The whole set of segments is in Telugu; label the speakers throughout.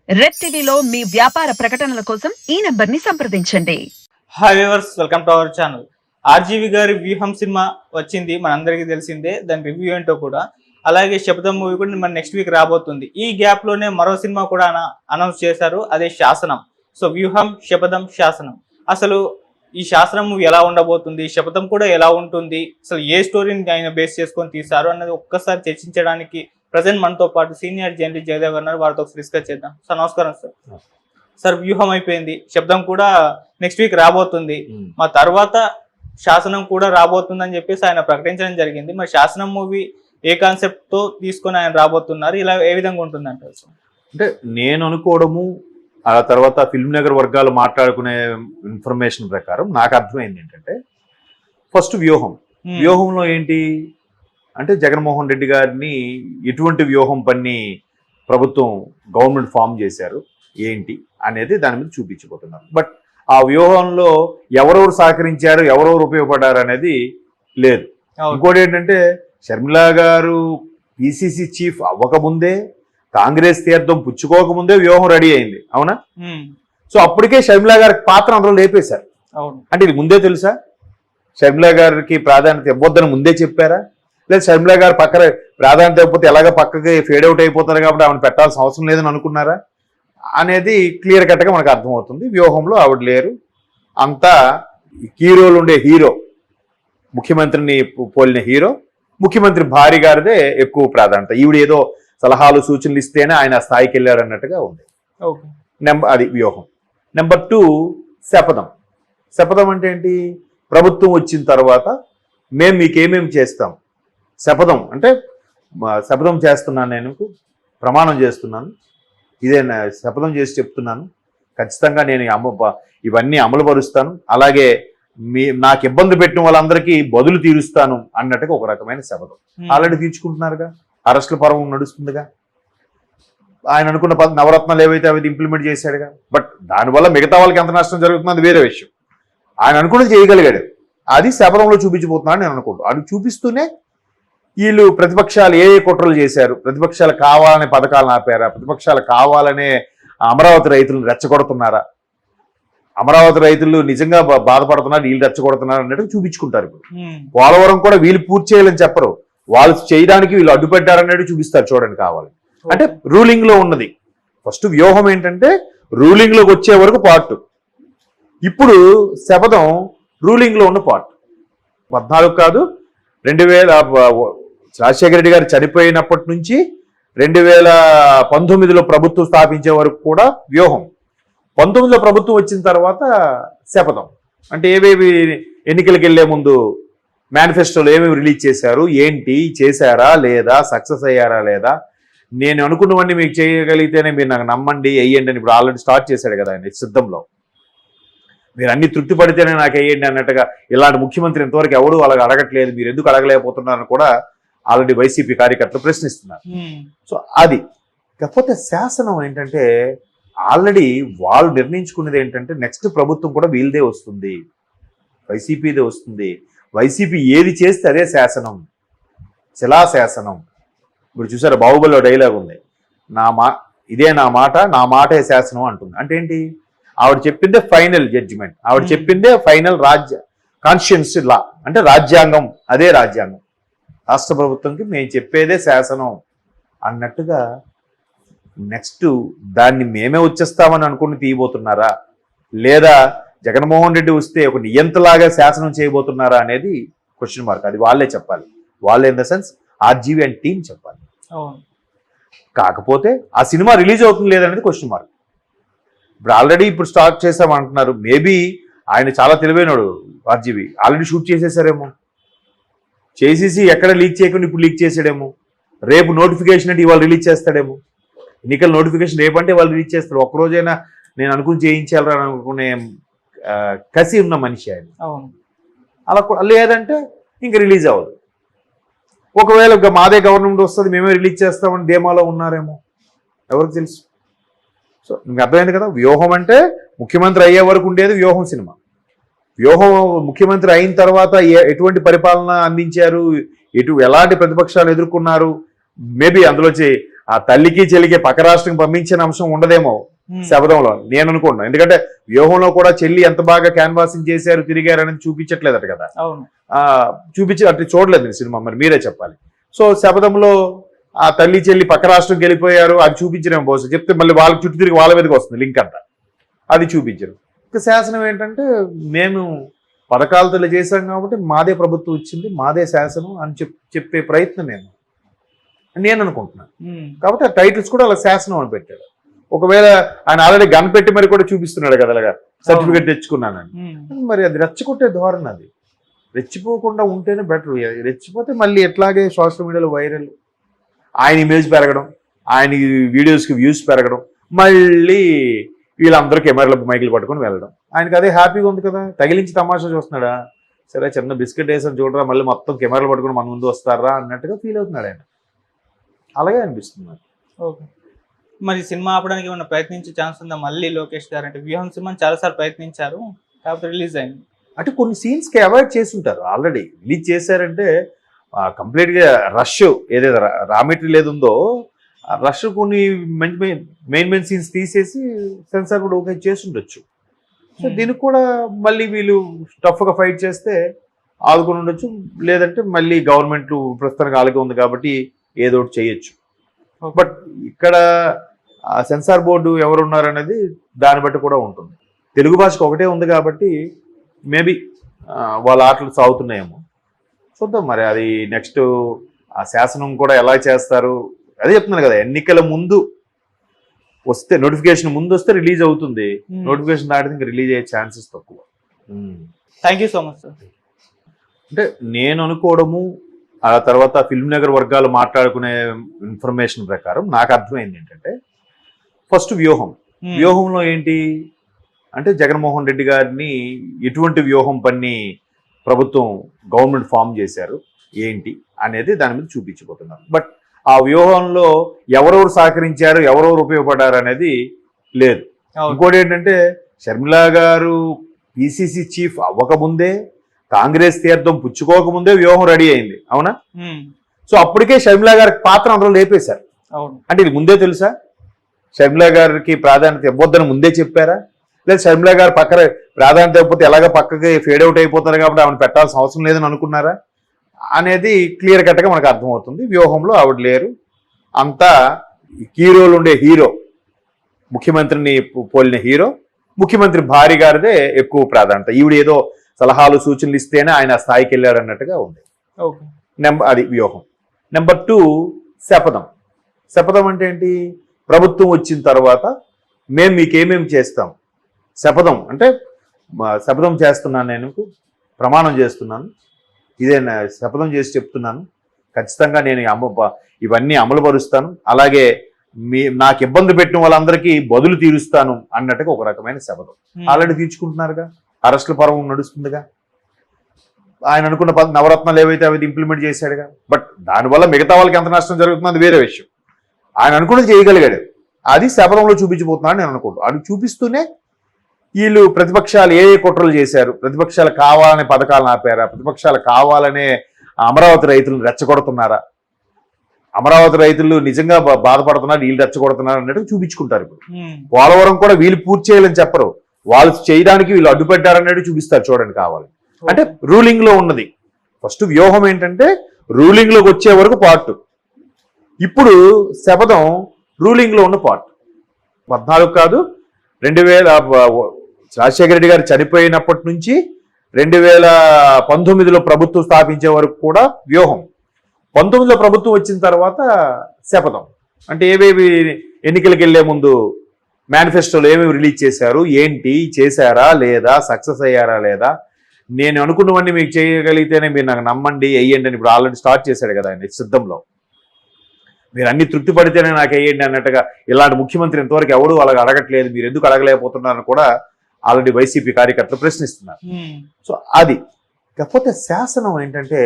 Speaker 1: రెడ్ టీవీలో మీ వ్యాపార ప్రకటనల కోసం ఈ నంబర్ని సంప్రదించండి.
Speaker 2: Hi viewers, welcome to our channel. RGV గారి వ్యూహం సినిమా వచ్చింది, మనందరికీ తెలిసిందే. దాని రివ్యూ ఏంటో కూడా, అలాగే శపథం మూవీ కూడా మన నెక్స్ట్ వీక్ రాబోతుంది. ఈ గ్యాప్ లోనే మరో సినిమా కూడా అనౌన్స్ చేశారు, అదే శాసనం. సో వ్యూహం, శపథం, శాసనం. అసలు ఈ శాసనం మూవీ ఎలా ఉండబోతుంది, శపథం కూడా ఎలా ఉంటుంది, అసలు ఏ స్టోరీని ఆయన బేస్ చేసుకొని తీశారు అన్నది ఒక్కసారి చర్చించడానికి ప్రజెంట్ మనతో పాటు సీనియర్ జర్నలిస్ట్ జయదేవ్ గారు, వారితో డిస్కస్ చేద్దాం. సార్ నమస్కారం. సార్ వ్యూహం అయిపోయింది, శబ్దం కూడా నెక్స్ట్ వీక్ రాబోతుంది, మా తర్వాత శాసనం కూడా రాబోతుంది అని చెప్పేసి ఆయన ప్రకటించడం జరిగింది. మరి శాసనం మూవీ ఏ కాన్సెప్ట్ తో తీసుకొని ఆయన రాబోతున్నారు, ఇలా ఏ విధంగా ఉంటుంది అంటారు?
Speaker 3: అంటే నేను అనుకోవడము, ఆ తర్వాత ఫిల్మ్ నగర్ వర్గాలు మాట్లాడుకునే ఇన్ఫర్మేషన్ ప్రకారం నాకు అర్థమైంది ఏంటంటే, ఫస్ట్ వ్యూహంలో ఏంటి అంటే జగన్మోహన్ రెడ్డి గారిని ఎటువంటి వ్యూహం పన్ని ప్రభుత్వం గవర్నమెంట్ ఫామ్ చేశారు ఏంటి అనేది దాని మీద చూపించబోతున్నారు. బట్ ఆ వ్యూహంలో ఎవరెవరు సహకరించారు, ఎవరెవరు ఉపయోగపడ్డారు అనేది లేదు. ఇంకోటి ఏంటంటే, షర్మిలా గారు పిసిసి చీఫ్ అవ్వకముందే, కాంగ్రెస్ తీర్థం పుచ్చుకోకముందే వ్యూహం రెడీ అయింది, అవునా? సో అప్పటికే షర్మిలా గారికి పాత్ర అందులో లేపేశారు. అంటే ఇది ముందే తెలుసా? షర్మిలా గారికి ప్రాధాన్యత ఇవ్వద్దని ముందే చెప్పారా? లేదా షర్మిలా గారు పక్కన ప్రాధాన్యత ఇవ్వకపోతే ఎలాగ పక్కకి ఫేడ్ అవుట్ అయిపోతారు కాబట్టి ఆవిడ పెట్టాల్సిన అవసరం లేదని అనుకున్నారా అనేది క్లియర్ కట్గా మనకు అర్థమవుతుంది. వ్యూహంలో ఆవిడ లేరు. అంతా హీరోలు ఉండే హీరో, ముఖ్యమంత్రిని పోలిన హీరో, ముఖ్యమంత్రి భార్య గారిదే ఎక్కువ ప్రాధాన్యత. ఈవిడ ఏదో సలహాలు సూచనలు ఇస్తేనే ఆయన స్థాయికి వెళ్ళారు అన్నట్టుగా ఉంది. అది వ్యూహం. నెంబర్ 2 శపథం. శపథం అంటే ఏంటి? ప్రభుత్వం వచ్చిన తర్వాత మేము మీకేమేమి చేస్తాం. శపథం అంటే శపథం చేస్తున్నాను, నేను ప్రమాణం చేస్తున్నాను, ఇదే శపథం చేసి చెప్తున్నాను, ఖచ్చితంగా నేను ఇవన్నీ అమలు పరుస్తాను, అలాగే నాకు ఇబ్బంది పెట్టిన వాళ్ళందరికీ బదులు తీరుస్తాను అన్నట్టుగా ఒక రకమైన శపథం. ఆల్రెడీ తీర్చుకుంటున్నారుగా, అరెస్టుల పర్వం నడుస్తుందిగా, ఆయన అనుకున్న నవరత్నాలు ఏవైతే అవి ఇంప్లిమెంట్ చేశాడుగా. బట్ దానివల్ల మిగతా వాళ్ళకి ఎంత నష్టం జరుగుతుంది అది వేరే విషయం. ఆయన అనుకున్నది చేయగలిగాడు, అది శపథంలో చూపించబోతున్నాను నేను అనుకుంటా. అది చూపిస్తూనే వీళ్ళు ప్రతిపక్షాలు ఏ కుట్రలు చేశారు, ప్రతిపక్షాలు కావాలనే పథకాలను ఆపారా, ప్రతిపక్షాలు కావాలనే అమరావతి రైతులను రెచ్చగొడుతున్నారా, అమరావతి రైతులు నిజంగా బాధపడుతున్నారు, వీళ్ళు రెచ్చగొడుతున్నారు అన్నట్టు చూపించుకుంటారు. ఇప్పుడు పోలవరం కూడా వీళ్ళు పూర్తి చేయాలని చెప్పరు, వాళ్ళు చేయడానికి వీళ్ళు అడ్డుపెట్టారన్నట్టు చూపిస్తారు. చూడండి కావాలి అంటే రూలింగ్ లో ఉన్నది. ఫస్ట్ వ్యూహం ఏంటంటే రూలింగ్ లోకి వచ్చే వరకు పార్ట్. ఇప్పుడు శపథం రూలింగ్ లో ఉన్న పార్ట్. 14 కాదు, 2000 రాజశేఖర రెడ్డి గారు చనిపోయినప్పటి నుంచి 2019లో ప్రభుత్వం స్థాపించే వరకు కూడా వ్యూహం. 19లో ప్రభుత్వం వచ్చిన తర్వాత శపథం. అంటే ఏవేవి ఎన్నికలకు వెళ్లే ముందు మేనిఫెస్టోలో ఏమేమి రిలీజ్ చేశారు, ఏంటి చేశారా లేదా, సక్సెస్ అయ్యారా లేదా, నేను అనుకున్నవన్నీ మీకు చేయగలిగితేనే మీరు నాకు నమ్మండి వేయండి అని ఇప్పుడు ఆల్రెడీ స్టార్ట్ చేశాడు కదా ఆయన సిద్ధంలో. మీరు అన్ని తృప్తి పడితేనే నాకు వేయండి అన్నట్టుగా ఇలాంటి ముఖ్యమంత్రి ఇంతవరకు ఎవరు అలాగ అడగట్లేదు, మీరు ఎందుకు అడగలేకపోతున్నారని కూడా ఆల్రెడీ వైసీపీ కార్యకర్తలు ప్రశ్నిస్తున్నారు. సో అది కాకపోతే శాసనం ఏంటంటే ఆల్రెడీ వాళ్ళు నిర్ణయించుకున్నది ఏంటంటే నెక్స్ట్ ప్రభుత్వం కూడా వీళ్ళదే వస్తుంది, వైసీపీదే వస్తుంది. వైసీపీ ఏది చేస్తే అదే శాసనం, శిలాశాసనం. ఇప్పుడు చూసారా బాహుబలిలో డైలాగ్ ఉంది, ఇదే నా మాట, నా మాటే శాసనం అంటుంది. అంటే ఏంటి? ఆవిడ చెప్పిందే ఫైనల్ జడ్జిమెంట్, ఆవిడ చెప్పిందే ఫైనల్ కాన్స్టిట్యూన్సీ లా, అంటే రాజ్యాంగం, అదే రాజ్యాంగం. రాష్ట్ర ప్రభుత్వంకి మేము చెప్పేదే శాసనం అన్నట్టుగా నెక్స్ట్ దాన్ని మేమే వచ్చేస్తామని అనుకుని తీయబోతున్నారా, లేదా జగన్మోహన్ రెడ్డి వస్తే ఒక నియంతలాగా శాసనం చేయబోతున్నారా అనేది క్వశ్చన్ మార్క్. అది వాళ్ళే చెప్పాలి, వాళ్ళే in the sense RGV and team చెప్పాలి. కాకపోతే ఆ సినిమా రిలీజ్ అవుతుంది లేదనేది క్వశ్చన్ మార్క్. ఇప్పుడు ఆల్రెడీ ఇప్పుడు స్టార్ట్ చేసామంటున్నారు. మేబీ ఆయన చాలా తెలివైనడు ఆర్జీవీ, ఆల్రెడీ షూట్ చేసేసారేమో, చేసేసి ఎక్కడ లీక్ చేయకుండా ఇప్పుడు లీక్ చేసాడేమో, రేపు నోటిఫికేషన్ అంటే ఇవాళ రిలీజ్ చేస్తాడేమో. ఎన్నికల నోటిఫికేషన్ రేపంటే వాళ్ళు రిలీజ్ చేస్తారు. ఒక్కరోజైనా నేను అనుకుని చేయించాలని అనుకునే కసి ఉన్న మనిషి ఆయన. అలా లేదంటే ఇంక రిలీజ్ అవ్వదు. ఒకవేళ మాదే గవర్నమెంట్ వస్తుంది మేమే రిలీజ్ చేస్తామని ధీమాలో ఉన్నారేమో, ఎవరికి తెలుసు. సో మీకు అర్థమైంది కదా, వ్యూహం అంటే ముఖ్యమంత్రి అయ్యే వరకు ఉండేది వ్యూహం సినిమా. వ్యూహం ముఖ్యమంత్రి అయిన తర్వాత ఎటువంటి పరిపాలన అందించారు, ఎలాంటి ప్రతిపక్షాలు ఎదుర్కొన్నారు, మేబీ అందులోంచి ఆ తల్లికి చెల్లికి పక్క రాష్ట్రం పంపించిన అంశం ఉండదేమో శబదంలో నేను అనుకుంటున్నాను. ఎందుకంటే వ్యూహంలో కూడా చెల్లి ఎంత బాగా క్యాన్వాసింగ్ చేశారు తిరిగారు అనేది చూపించట్లేదట కదా.
Speaker 2: అవును.
Speaker 3: చూపించి అటు చూడలేదు నేను సినిమా, మరి మీరే చెప్పాలి. సో శబదంలో ఆ తల్లి చెల్లి పక్క రాష్ట్రం వెళ్ళిపోయారు, అది చూపించడం బహుశా చెప్తే మళ్ళీ వాళ్ళకి చుట్టూ తిరిగి వాళ్ళ మీదకి వస్తుంది లింక్ అంతా, అది చూపించరు. ఇక శాసనం ఏంటంటే మేము పథకాలతో చేశాం కాబట్టి మాదే ప్రభుత్వం వచ్చింది, మాదే శాసనం అని చెప్పే ప్రయత్నం నేను అనుకుంటున్నాను. కాబట్టి ఆ టైటిల్స్ కూడా అలా శాసనం అని పెట్టాడు. ఒకవేళ ఆయన ఆల్రెడీ గన్ పెట్టి మరి కూడా చూపిస్తున్నాడు కదా అలాగా, సర్టిఫికేట్ తెచ్చుకున్నానని. మరి అది రెచ్చగొట్టే ధోరణి, అది రెచ్చిపోకుండా ఉంటేనే బెటర్. రెచ్చిపోతే మళ్ళీ ఎట్లాగే సోషల్ మీడియాలో వైరల్, ఆయన ఇమేజ్ పెరగడం, ఆయన వీడియోస్కి వ్యూస్ పెరగడం, మళ్ళీ వీళ్ళందరూ కెమెరాలో మైకులు పట్టుకొని వెళ్ళడం. ఆయనకి అదే హ్యాపీగా ఉంది కదా, తగిలించి తమాషా చూస్తున్నాడా, సరే చిన్న బిస్కెట్ వేసాను చూడరా, మళ్ళీ మొత్తం కెమెరాలు పట్టుకొని మన ముందు వస్తారా అన్నట్టుగా ఫీల్ అవుతున్నాడు ఆయన. అలాగే అనిపిస్తుంది.
Speaker 2: ఓకే, మరి సినిమా ఆపడానికి ఏమైనా ప్రయత్నించే ఛాన్స్ ఉందా మళ్ళీ లోకేష్ గారు? అంటే వ్యూహం సినిమాని చాలాసార్లు ప్రయత్నించారు, కాకపోతే రిలీజ్ అయింది.
Speaker 3: అంటే కొన్ని సీన్స్కి అవాయిడ్ చేస్తుంటారు. ఆల్రెడీ రిలీజ్ చేశారంటే కంప్లీట్గా రష్ ఏదైతే రా మెటీరియల్ ఏది ఉందో ఆ రష్ కొన్ని మంచి మెయిన్ సీన్స్ తీసేసి సెన్సార్ కూడా ఓకే చేస్తుండొచ్చు. సో దీనికి కూడా మళ్ళీ వీళ్ళు టఫ్గా ఫైట్ చేస్తే ఆదుకొని ఉండొచ్చు, లేదంటే మళ్ళీ గవర్నమెంట్ ప్రస్తుతానికి ఆలుగా ఉంది కాబట్టి ఏదో ఒకటి చేయొచ్చు. బట్ ఇక్కడ సెన్సార్ బోర్డు ఎవరున్నారనేది దాన్ని బట్టి కూడా ఉంటుంది. తెలుగు భాషకు ఒకటే ఉంది కాబట్టి మేబీ వాళ్ళ ఆటలు సాగుతున్నాయేమో చూద్దాం. మరి అది నెక్స్ట్ ఆ శాసనం కూడా ఎలా చేస్తారు అదే చెప్తున్నాను కదా. ఎన్నికల ముందు వస్తే, నోటిఫికేషన్ ముందు వస్తే రిలీజ్ అవుతుంది, నోటిఫికేషన్ దాటితే ఇంకా రిలీజ్ అయ్యే ఛాన్సెస్ తక్కువ.
Speaker 2: Thank you so much sir.
Speaker 3: అంటే నేను అనుకోవడము, ఆ తర్వాత ఫిల్మ్ నగర్ వర్గాలు మాట్లాడుకునే ఇన్ఫర్మేషన్ ప్రకారం నాకు అర్థమైంది ఏంటంటే, ఫస్ట్ వ్యూహంలో ఏంటి అంటే జగన్మోహన్ రెడ్డి గారిని ఎటువంటి వ్యూహం పన్ని ప్రభుత్వం గవర్నమెంట్ ఫామ్ చేశారు ఏంటి అనేది దాని మీద చూపించబోతున్నారు. బట్ ఆ వ్యూహంలో ఎవరెవరు సహకరించారు, ఎవరెవరు ఉపయోగపడ్డారు అనేది లేదు. ఇంకోటి ఏంటంటే షర్మిలా గారు పిసిసి చీఫ్ అవ్వకముందే, కాంగ్రెస్ తీర్థం పుచ్చుకోకముందే వ్యూహం రెడీ అయింది, అవునా? సో అప్పటికే షర్మిలా గారికి పాత్ర అందులో లేపేశారు. అంటే ఇది ముందే తెలుసా? షర్మిలా గారికి ప్రాధాన్యత ఇవ్వద్దని ముందే చెప్పారా? లేదా షర్మిలా గారు పక్కన ప్రాధాన్యత ఇవ్వకపోతే ఎలాగ పక్కకి ఫేడ్ అవుట్ అయిపోతారు కాబట్టి ఆవిడ పెట్టాల్సిన అవసరం లేదని అనుకున్నారా అనేది క్లియర్ కట్గా మనకు అర్థమవుతుంది. వ్యూహంలో ఆవిడ లేరు, అంతా హీరోలు ఉండే హీరో, ముఖ్యమంత్రిని పోలిన హీరో, ముఖ్యమంత్రి భార్య గారిదే ఎక్కువ ప్రాధాన్యత. ఈవిడ ఏదో సలహాలు సూచనలు ఇస్తేనే ఆయన స్థాయికి వెళ్ళాడు అన్నట్టుగా ఉంది. అది వ్యూహం. నెంబర్ 2 శపథం. శపథం అంటే ఏంటి? ప్రభుత్వం వచ్చిన తర్వాత మేము మీకేమేమి చేస్తాం. శపథం అంటే శపథం చేస్తున్నాను, నేను ప్రమాణం చేస్తున్నాను, ఇదే శపథం చేసి చెప్తున్నాను, ఖచ్చితంగా నేను ఇవన్నీ అమలు పరుస్తాను, అలాగే నాకు ఇబ్బంది పెట్టిన వాళ్ళందరికీ బదులు తీరుస్తాను అన్నట్టుగా ఒక రకమైన శపథం. ఆల్రెడీ తీర్చుకుంటున్నారుగా, అరెస్టుల పర్వం నడుస్తుందిగా. ఆయన అనుకున్న నవరత్నాలు ఏవైతే అవి ఇంప్లిమెంట్ చేశాడుగా. బట్ దానివల్ల మిగతా వాళ్ళకి ఎంత నష్టం జరుగుతుందో అది వేరే విషయం. ఆయన అనుకున్నది చేయగలిగాడు, అది శపథంలో చూపించబోతున్నాడు నేను అనుకుంటున్నాను. అది చూపిస్తూనే వీళ్ళు ప్రతిపక్షాలు ఏ కుట్రలు చేశారు, ప్రతిపక్షాలు కావాలనే పథకాలను ఆపారా, ప్రతిపక్షాలు కావాలనే అమరావతి రైతులను రెచ్చగొడుతున్నారా, అమరావతి రైతులు నిజంగా బాధపడుతున్నారు, వీళ్ళు రెచ్చగొడుతున్నారు అన్నట్టు చూపించుకుంటారు. ఇప్పుడు పోలవరం కూడా వీళ్ళు పూర్తి చేయాలని చెప్పరు, వాళ్ళు చేయడానికి వీళ్ళు అడ్డుపెట్టారన్నట్టు చూపిస్తారు. చూడండి కావాలి అంటే రూలింగ్ లో ఉన్నది. ఫస్ట్ వ్యూహం ఏంటంటే రూలింగ్ లోకి వచ్చే వరకు పార్ట్. ఇప్పుడు శపథం రూలింగ్ లో ఉన్న పార్ట్. 14 కాదు, 2000 రాజశేఖర రెడ్డి గారు చనిపోయినప్పటి నుంచి 2019లో ప్రభుత్వం స్థాపించే వరకు కూడా వ్యూహం. 19లో ప్రభుత్వం వచ్చిన తర్వాత శపథం. అంటే ఏవేవి ఎన్నికలకు వెళ్లే ముందు మేనిఫెస్టోలో ఏమేమి రిలీజ్ చేశారు, ఏంటి చేశారా లేదా, సక్సెస్ అయ్యారా లేదా, నేను అనుకున్నవన్నీ మీకు చేయగలిగితేనే మీరు నాకు నమ్మండి వెయ్యండి అని ఇప్పుడు ఆల్రెడీ స్టార్ట్ చేశాడు కదా ఆయన సిద్ధంలో. మీరు అన్ని తృప్తి పడితేనే నాకు వేయండి అన్నట్టుగా ఇలాంటి ముఖ్యమంత్రి ఇంతవరకు ఎవరు అలాగ అడగట్లేదు, మీరు ఎందుకు అడగలేకపోతున్నారని కూడా ఆల్రెడీ వైసీపీ కార్యకర్తలు ప్రశ్నిస్తున్నారు. సో అది కాకపోతే శాసనం ఏంటంటే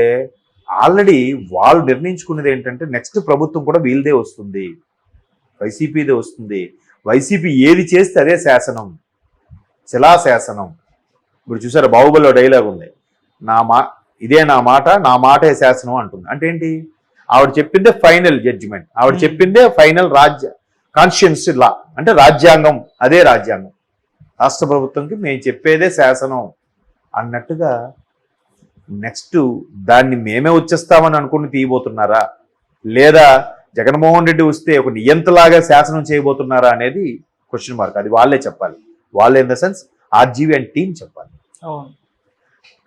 Speaker 3: ఆల్రెడీ వాళ్ళు నిర్ణయించుకున్నది ఏంటంటే నెక్స్ట్ ప్రభుత్వం కూడా వీళ్ళదే వస్తుంది, వైసీపీదే వస్తుంది. వైసీపీ ఏది చేస్తే అదే శాసనం, శిలాశాసనం. ఇప్పుడు చూసారా బాహుబలిలో డైలాగ్ ఉంది, ఇదే నా మాట, నా మాటే శాసనం అంటుంది. అంటే ఏంటి? ఆవిడ చెప్పిందే ఫైనల్ జడ్జిమెంట్, ఆవిడ చెప్పిందే ఫైనల్ కాన్స్టిట్యూన్సీ లా, అంటే రాజ్యాంగం, అదే రాజ్యాంగం. రాష్ట్ర ప్రభుత్వంకి మేము చెప్పేదే శాసనం అన్నట్టుగా నెక్స్ట్ దాన్ని మేమే వచ్చేస్తామని అనుకుని తీయబోతున్నారా, లేదా జగన్మోహన్ రెడ్డి వస్తే ఒక నియంతలాగా శాసనం చేయబోతున్నారా అనేది క్వశ్చన్ మార్క్. అది వాళ్ళే చెప్పాలి, వాళ్ళే in the sense RGV and team చెప్పాలి.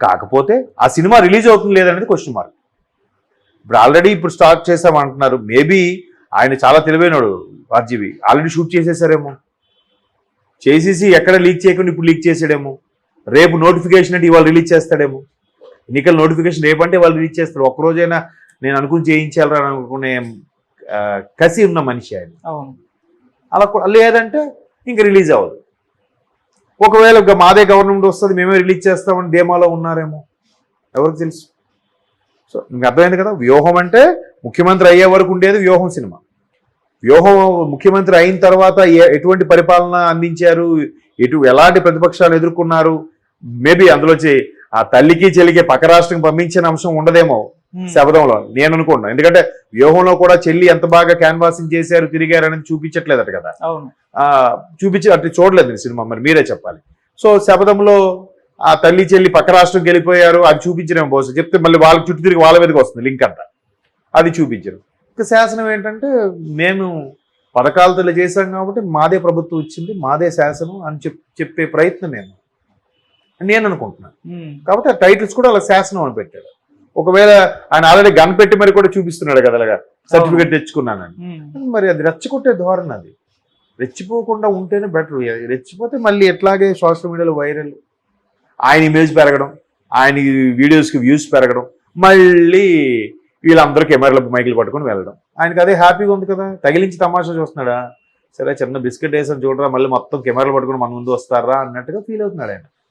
Speaker 3: కాకపోతే ఆ సినిమా రిలీజ్ అవుతుంది లేదనేది క్వశ్చన్ మార్క్. ఇప్పుడు ఆల్రెడీ ఇప్పుడు స్టార్ట్ చేసామంటున్నారు. మేబీ ఆయన చాలా తెలివైనడు ఆర్జీవీ, ఆల్రెడీ షూట్ చేసేసారేమో, చేసేసి ఎక్కడ లీక్ చేయకుండా ఇప్పుడు లీక్ చేసాడేమో, రేపు నోటిఫికేషన్ అంటే ఇవాళ రిలీజ్ చేస్తాడేమో. ఎన్నికల నోటిఫికేషన్ రేపంటే వాళ్ళు రిలీజ్ చేస్తారు. ఒక్కరోజైనా నేను అనుకుని చేయించాలని అనుకునే కసి ఉన్న మనిషి ఆయన. అలా లేదంటే ఇంక రిలీజ్ అవ్వదు. ఒకవేళ మాదే గవర్నమెంట్ వస్తుంది మేమే రిలీజ్ చేస్తామని ధీమాలో ఉన్నారేమో, ఎవరికి తెలుసు. సో మీకు అర్థమైంది కదా, వ్యూహం అంటే ముఖ్యమంత్రి అయ్యే వరకు ఉండేది వ్యూహం సినిమా. వ్యూహం ముఖ్యమంత్రి అయిన తర్వాత ఎటువంటి పరిపాలన అందించారు, ఎలాంటి ప్రతిపక్షాలు ఎదుర్కొన్నారు, మేబీ అందులో ఆ తల్లికి చెల్లికి పక్క రాష్ట్రం పంపించిన అంశం ఉండదేమో శబదంలో, నేను అనుకున్నాను. ఎందుకంటే వ్యూహంలో కూడా చెల్లి ఎంత బాగా క్యాన్వాసింగ్ చేశారు, తిరిగారు అనేది చూపించట్లేదట కదా, అంటే చూడలేదు సినిమా, మరి మీరే చెప్పాలి. సో శబదంలో ఆ తల్లి చెల్లి పక్క రాష్ట్రంకి వెళ్ళిపోయారు, అది చూపించడం బహుశా చెప్తే మళ్ళీ వాళ్ళకి చుట్టూ తిరిగి వాళ్ళ మీదకి వస్తుంది లింక్ అంతా, అది చూపించరు. ఇక శాసనం ఏంటంటే మేము పథకాలతో చేశాం కాబట్టి మాదే ప్రభుత్వం వచ్చింది, మాదే శాసనం అని చెప్పే ప్రయత్నం నేను అనుకుంటున్నాను. కాబట్టి ఆ టైటిల్స్ కూడా అలా శాసనం అని పెట్టాడు. ఒకవేళ ఆయన ఆల్రెడీ గన్ పెట్టి మరి కూడా చూపిస్తున్నాడు కదా, అలాగా సర్టిఫికేట్ తెచ్చుకున్నానని. మరి అది రెచ్చగొట్టే ధోరణి, అది రెచ్చిపోకుండా ఉంటేనే బెటర్. రెచ్చిపోతే మళ్ళీ ఎట్లాగే సోషల్ మీడియాలో వైరల్, ఆయన ఇమేజ్ పెరగడం, ఆయన వీడియోస్కి వ్యూస్ పెరగడం, మళ్ళీ వీళ్ళందరూ కెమెరాలకు మైకులు పట్టుకొని వెళ్ళడం. ఆయనకి అదే హ్యాపీగా ఉంది కదా, తగిలించి తమాషా చూస్తున్నాడా, సరే చిన్న బిస్కెట్ వేసాను చూడరా, మళ్ళీ మొత్తం కెమెరాలు పట్టుకొని మన ముందు వస్తారా అన్నట్టుగా ఫీల్ అవుతున్నాడు ఆయన.